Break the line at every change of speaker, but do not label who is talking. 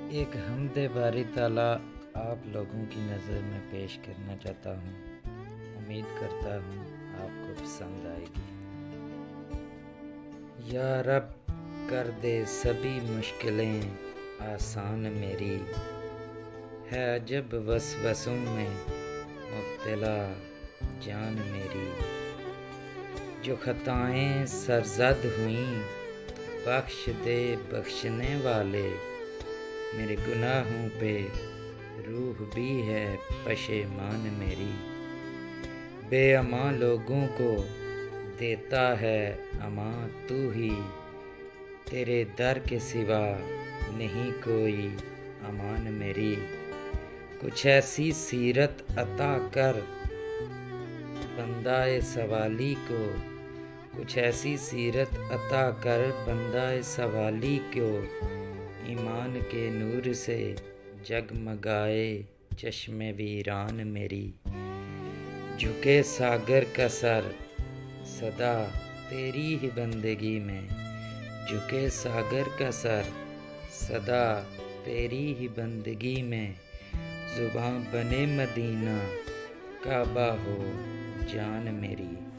ایک حمد باری تعالیٰ آپ لوگوں کی نظر میں پیش کرنا چاہتا ہوں۔ امید کرتا ہوں آپ کو پسند آئے گی۔ یا رب کر دے سبھی مشکلیں آسان میری، ہے عجب وسوسوں میں مبتلا جان میری۔ جو خطائیں سرزد ہوئیں بخش دے بخشنے والے، میرے گناہوں پہ روح بھی ہے پشیمان میری۔ بے امان لوگوں کو دیتا ہے امان تو ہی، تیرے در کے سوا نہیں کوئی امان میری۔ کچھ ایسی سیرت عطا کر بندہ سوالی کو، کچھ ایسی سیرت عطا کر بندہ سوالی کو، ایمان کے نور سے جگمگائے چشم ویران میری۔ جھکے ساگر کا سر سدا تیری ہی بندگی میں، جھکے ساگر کا سر سدا تیری ہی بندگی میں، زباں بنے مدینہ کعبہ ہو جان میری۔